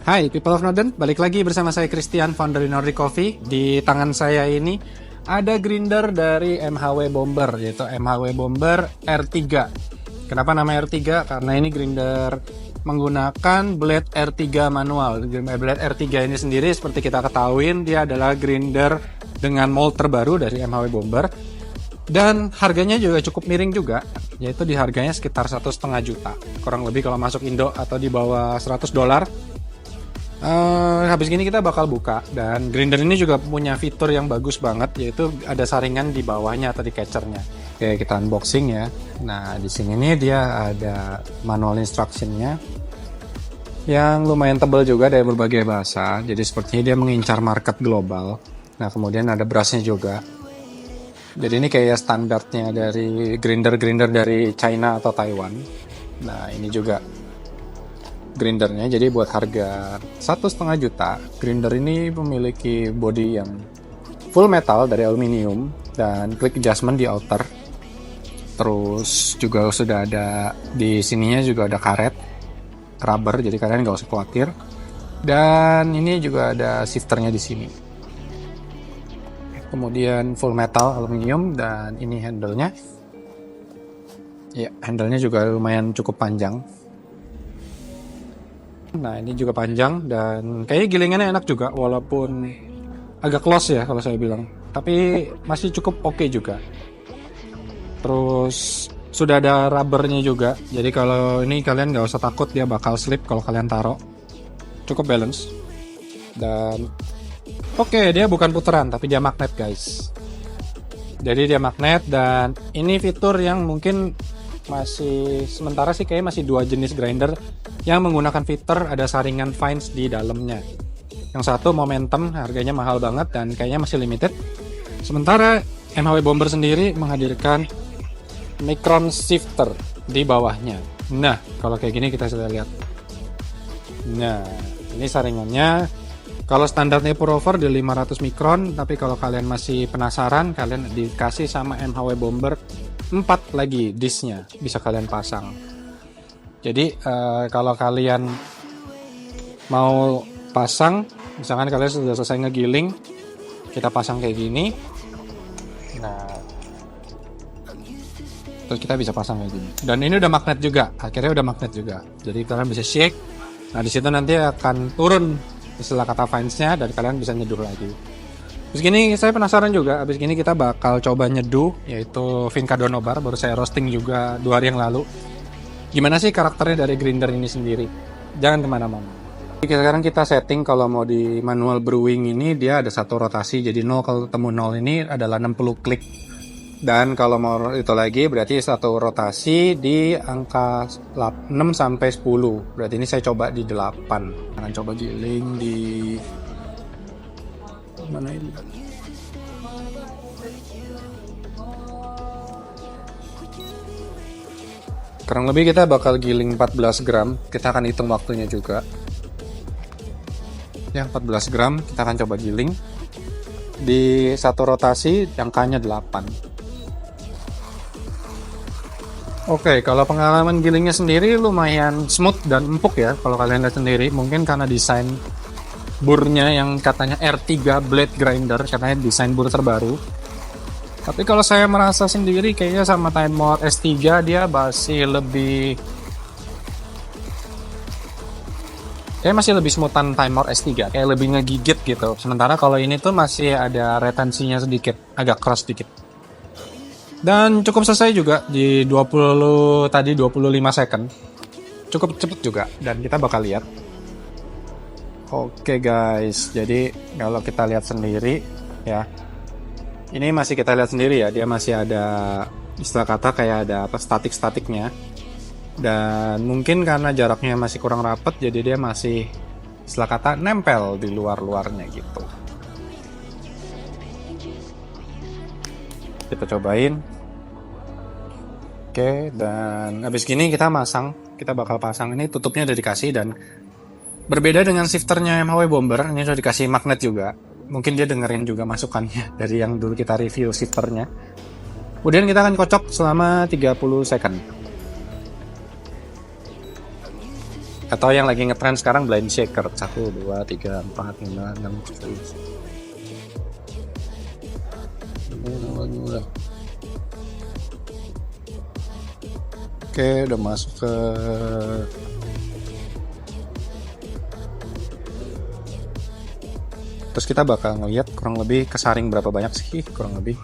Hai people of Northern, balik lagi bersama saya Christian, founder di Nordic Coffee. Di tangan saya ini ada grinder dari MHW Bomber, yaitu MHW Bomber R3. Kenapa nama R3? Karena ini grinder menggunakan blade R3 manual. Blade R3 ini sendiri seperti kita ketahuin, dia adalah grinder dengan mold terbaru dari MHW Bomber. Dan harganya juga cukup miring juga, yaitu di harganya sekitar 1,5 juta. Kurang lebih kalau masuk Indo atau di bawah $100. Habis gini kita bakal buka, dan grinder ini juga punya fitur yang bagus banget, yaitu ada saringan di bawahnya atau di catchernya. Oke, kita unboxing ya. Nah, di sini nih dia ada manual instructionnya yang lumayan tebal juga dari berbagai bahasa. Jadi sepertinya dia mengincar market global. Nah, kemudian ada brushnya juga. Jadi ini kayak standarnya dari grinder-grinder dari China atau Taiwan. Nah, ini juga grindernya, jadi buat harga 1,5 juta, grinder ini memiliki body yang full metal dari aluminium dan quick adjustment di outer. Terus juga sudah ada di sininya juga ada karet rubber, jadi kalian nggak usah khawatir. Dan ini juga ada shifternya di sini. Kemudian full metal aluminium, dan ini handle-nya. Ya, handle-nya juga lumayan cukup panjang. Nah, ini juga panjang dan kayaknya gilingannya enak juga, walaupun agak close ya kalau saya bilang, tapi masih cukup oke juga. Terus sudah ada rubbernya juga, jadi kalau ini kalian nggak usah takut dia bakal slip kalau kalian taruh. Cukup balance. Dan oke, dia bukan puteran tapi dia magnet guys. Jadi dia magnet, dan ini fitur yang mungkin masih sementara sih kayaknya masih 2 jenis grinder yang menggunakan fitur ada saringan fines di dalamnya. Yang satu momentum, harganya mahal banget dan kayaknya masih limited. Sementara MHW Bomber sendiri menghadirkan micron shifter di bawahnya. Nah, kalau kayak gini kita sudah lihat. Nah, ini saringannya. Kalau standarnya pour over di 500 mikron, tapi kalau kalian masih penasaran, kalian dikasih sama MHW Bomber 4 lagi disknya, bisa kalian pasang. Jadi kalau kalian mau pasang, misalkan kalian sudah selesai ngegiling, kita pasang kayak gini. Nah, terus kita bisa pasang kayak gini. Dan ini udah magnet juga, akhirnya udah magnet juga. Jadi kalian bisa shake. Nah, di situ nanti akan turun istilah kata fines-nya dan kalian bisa nyeduh lagi. Abis gini saya penasaran juga, abis gini kita bakal coba nyeduh, yaitu Vinca Donobar, baru saya roasting juga 2 hari yang lalu. Gimana sih karakternya dari grinder ini sendiri? Jangan kemana-mana. Sekarang kita setting kalau mau di manual brewing ini dia ada 1 rotasi, jadi 0 kalau ketemu 0 ini adalah 60 klik. Dan kalau mau itu lagi berarti 1 rotasi di angka 6 sampai 10. Berarti ini saya coba di 8. Akan coba giling di mana ini? Kurang lebih kita bakal giling 14 gram. Kita akan hitung waktunya juga. Ya, 14 gram kita akan coba giling di 1 rotasi, angkanya 8. Oke, kalau pengalaman gilingnya sendiri lumayan smooth dan empuk ya. Kalau kalian lihat sendiri, mungkin karena desain burnya yang katanya R3 blade grinder, katanya desain bur terbaru. Tapi kalau saya merasa sendiri kayaknya sama Timor S3 dia masih lebih smoothan Timor S3, kayak lebih ngegigit gitu. Sementara kalau ini tuh masih ada retensinya sedikit, agak keras sedikit. Dan cukup selesai juga di 25 second. Cukup cepet juga, dan kita bakal lihat. Oke guys, jadi kalau kita lihat sendiri ya, ini masih kita lihat sendiri ya, dia masih ada istilah kata kayak ada apa statik-statiknya, dan mungkin karena jaraknya masih kurang rapat, jadi dia masih istilah kata nempel di luar-luarnya gitu. Kita cobain. Oke, dan habis gini kita bakal pasang. Ini tutupnya udah dikasih, dan berbeda dengan shifternya MHW Bomber, ini sudah dikasih magnet juga. Mungkin dia dengerin juga masukannya dari yang dulu kita review shifternya. Kemudian kita akan kocok selama 30 second. Atau yang lagi ngetren sekarang blind shaker. 1, 2, 3, 4, 5, 6, 7. Oke, udah masuk ke terus kita bakal ngeliat kurang lebih kesaring berapa banyak sih kurang lebih.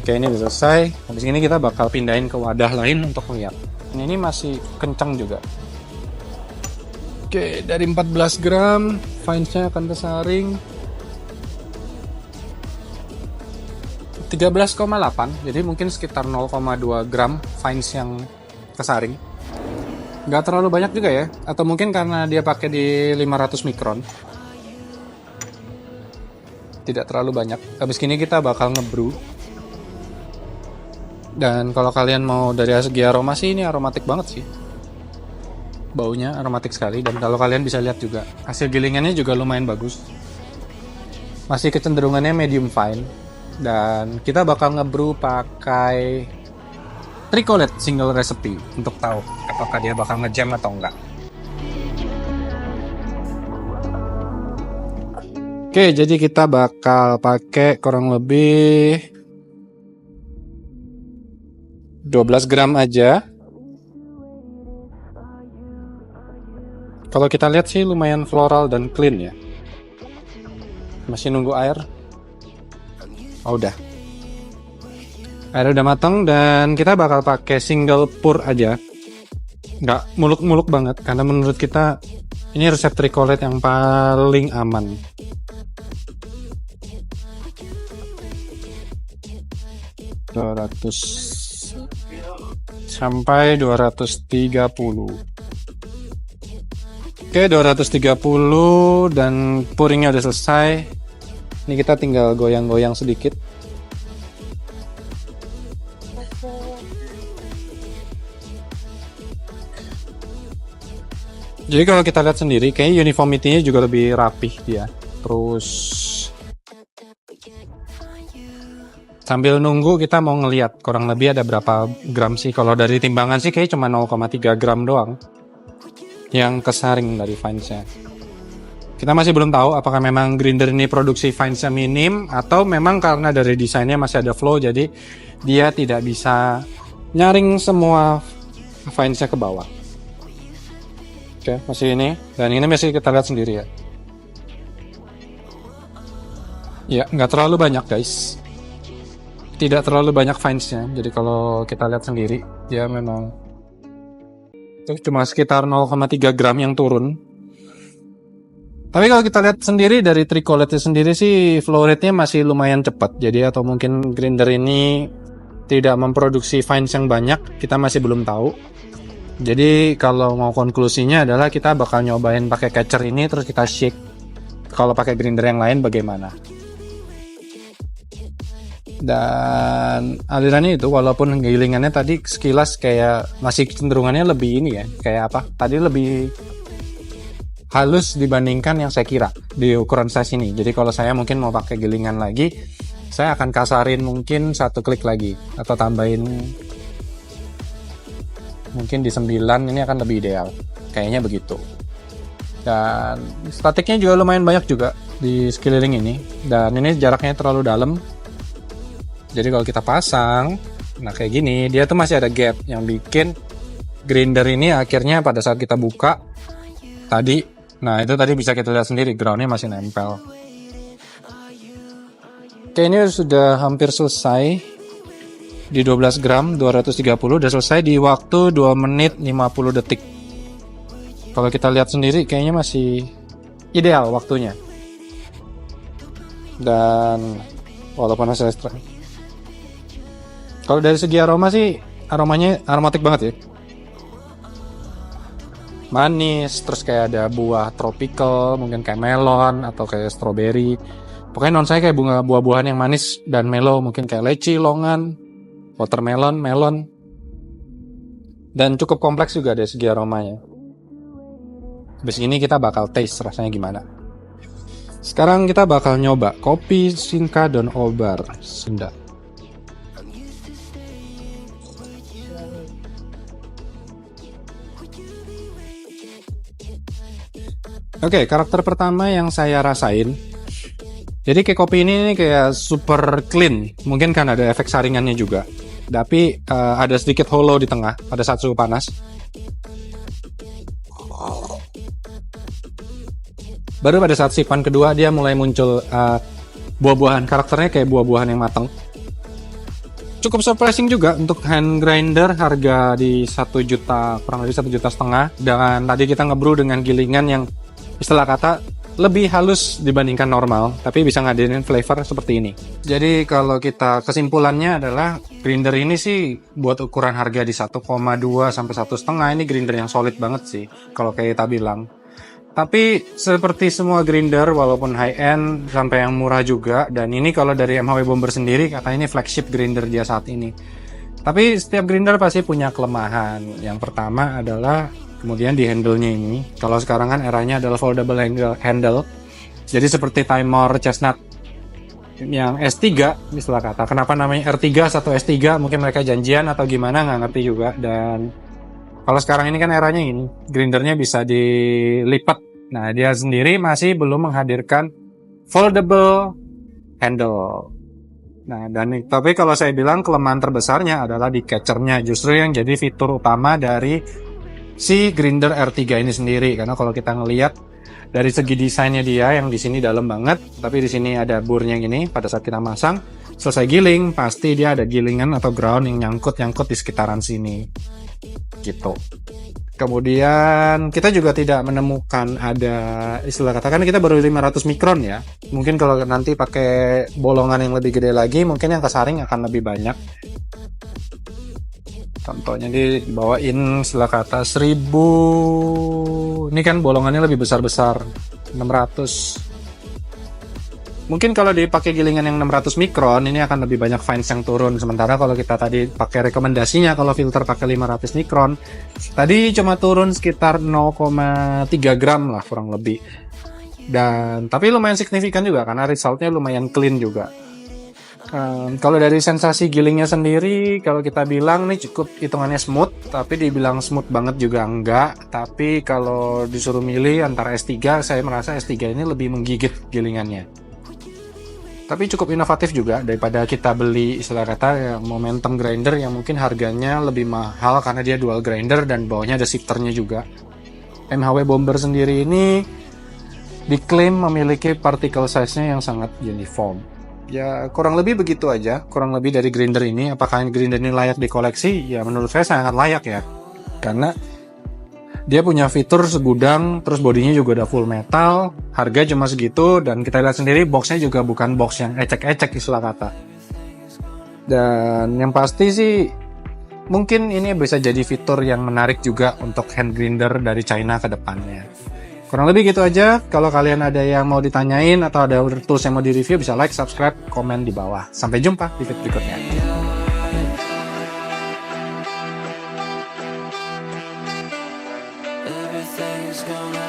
Oke, ini udah selesai. Habis ini kita bakal pindahin ke wadah lain untuk ngeliat. Ini masih kencang juga. Oke, dari 14 gram fines-nya akan kesaring 13,8, jadi mungkin sekitar 0,2 gram fines yang kesaring. Nggak terlalu banyak juga ya, atau mungkin karena dia pakai di 500 mikron. Tidak terlalu banyak. Habis ini kita bakal ngebrew. Dan kalau kalian mau dari segi aroma sih, ini aromatik banget sih. Baunya aromatik sekali, dan kalau kalian bisa lihat juga hasil gilingannya juga lumayan bagus. Masih kecenderungannya medium fine. Dan kita bakal ngebrew pakai Tricolet single recipe untuk tahu apakah dia bakal ngejam atau enggak. Oke, jadi kita bakal pakai kurang lebih 12 gram aja. Kalau kita lihat sih lumayan floral dan clean ya. Masih nunggu air. Oh, udah. Air udah matang dan kita bakal pakai single pour aja. Nggak muluk-muluk banget karena menurut kita ini resep Tricolet yang paling aman. Sampai 230. Oke, 230 dan pouringnya udah selesai. Ini kita tinggal goyang-goyang sedikit. Jadi kalau kita lihat sendiri, kayaknya uniformity-nya juga lebih rapih dia. Terus sambil nunggu kita mau ngelihat kurang lebih ada berapa gram sih. Kalau dari timbangan sih kayaknya cuma 0,3 gram doang yang kesaring dari fines-nya. Kita masih belum tahu apakah memang grinder ini produksi fines-nya minim atau memang karena dari desainnya masih ada flow jadi dia tidak bisa nyaring semua fines-nya ke bawah. Oke, masih ini. Dan ini masih kita lihat sendiri ya. Ya, nggak terlalu banyak guys. Tidak terlalu banyak fines-nya. Jadi kalau kita lihat sendiri, dia memang itu cuma sekitar 0,3 gram yang turun. Tapi kalau kita lihat sendiri dari Tricolet-nya sendiri sih flow rate-nya masih lumayan cepat. Jadi atau mungkin grinder ini tidak memproduksi fines yang banyak, kita masih belum tahu. Jadi kalau mau konklusinya adalah kita bakal nyobain pakai catcher ini terus kita shake. Kalau pakai grinder yang lain bagaimana? Dan alirannya itu walaupun gilingannya tadi sekilas kayak masih cenderungannya lebih ini ya, kayak apa? Tadi lebih halus dibandingkan yang saya kira di ukuran size ini. Jadi kalau saya mungkin mau pakai gilingan lagi, saya akan kasarin mungkin 1 klik lagi atau tambahin mungkin di 9, ini akan lebih ideal. Kayaknya begitu. Dan statiknya juga lumayan banyak juga di sekeliling ini. Dan ini jaraknya terlalu dalam. Jadi kalau kita pasang, nah kayak gini, dia tuh masih ada gap yang bikin grinder ini akhirnya pada saat kita buka tadi, nah itu tadi bisa kita lihat sendiri groundnya masih nempel. Oke, ini sudah hampir selesai di 12 gram 230, udah selesai di waktu 2 menit 50 detik. Kalau kita lihat sendiri kayaknya masih ideal waktunya. Dan walaupun hasil ekstrak, kalau dari segi aroma sih aromanya aromatik banget ya. Manis, terus kayak ada buah tropical, mungkin kayak melon atau kayak strawberry. Pokoknya non saya kayak bunga buah-buahan yang manis dan mellow, mungkin kayak leci, longan, watermelon, melon. Dan cukup kompleks juga dari segi aromanya. Habis ini kita bakal taste rasanya gimana. Sekarang kita bakal nyoba kopi Simca Don Obar Sunda. Oke, karakter pertama yang saya rasain. Jadi kayak kopi ini kayak super clean. Mungkin kan ada efek saringannya juga. Tapi ada sedikit hollow di tengah pada saat suhu panas. Baru pada saat sipan kedua dia mulai muncul buah-buahan. Karakternya kayak buah-buahan yang matang. Cukup surprising juga untuk hand grinder, harga di 1 juta, kurang lebih 1,5 juta. Dan tadi kita ngebrew dengan gilingan yang istilah kata lebih halus dibandingkan normal, tapi bisa ngadain flavor seperti ini. Jadi kalau kita kesimpulannya adalah grinder ini sih buat ukuran harga di 1,2 sampai 1,5 ini grinder yang solid banget sih kalau kayak kita bilang. Tapi seperti semua grinder walaupun high end sampai yang murah juga, dan ini kalau dari MHW Bomber sendiri katanya ini flagship grinder dia saat ini. Tapi setiap grinder pasti punya kelemahan. Yang pertama adalah kemudian di handle-nya ini. Kalau sekarang kan eranya adalah foldable handle. Jadi seperti Timor Chestnut yang S3 istilah kata. Kenapa namanya R3 atau S3? Mungkin mereka janjian atau gimana, nggak ngerti juga. Dan kalau sekarang ini kan eranya ini, grindernya bisa dilipat. Nah, dia sendiri masih belum menghadirkan foldable handle. Nah, tapi kalau saya bilang kelemahan terbesarnya adalah di catchernya, justru yang jadi fitur utama dari si grinder R3 ini sendiri. Karena kalau kita ngelihat dari segi desainnya dia yang di sini dalam banget, tapi di sini ada burnya gini. Pada saat kita masang, selesai giling, pasti dia ada gilingan atau ground yang nyangkut-nyangkut di sekitaran sini. Gitu. Kemudian kita juga tidak menemukan ada istilah katakan kita baru 500 mikron ya. Mungkin kalau nanti pakai bolongan yang lebih gede lagi, mungkin yang kesaring akan lebih banyak. Contohnya dibawain istilah kata 1000. Ini kan bolongannya lebih besar-besar, 600. Mungkin kalau dipakai gilingan yang 600 mikron ini akan lebih banyak fines yang turun. Sementara kalau kita tadi pakai rekomendasinya kalau filter pakai 500 mikron, tadi cuma turun sekitar 0,3 gram lah kurang lebih. Dan tapi lumayan signifikan juga karena resultnya lumayan clean juga. Kalau dari sensasi gilingnya sendiri, kalau kita bilang nih cukup hitungannya smooth, tapi dibilang smooth banget juga enggak. Tapi kalau disuruh milih antara S3, saya merasa S3 ini lebih menggigit gilingannya. Tapi cukup inovatif juga daripada kita beli istilah kata ya, momentum grinder yang mungkin harganya lebih mahal karena dia dual grinder dan bawahnya ada shifternya juga. MHW Bomber sendiri ini diklaim memiliki particle size-nya yang sangat uniform. Ya kurang lebih begitu aja, kurang lebih dari grinder ini. Apakah grinder ini layak dikoleksi? Ya menurut saya sangat layak ya. Karena dia punya fitur segudang, terus bodinya juga udah full metal, harga cuma segitu, dan kita lihat sendiri boxnya juga bukan box yang ecek-ecek istilah kata. Dan yang pasti sih, mungkin ini bisa jadi fitur yang menarik juga untuk hand grinder dari China ke depannya. Kurang lebih gitu aja. Kalau kalian ada yang mau ditanyain atau ada tools yang mau di-review, bisa like, subscribe, komen di bawah. Sampai jumpa di video berikutnya. Everything's gonna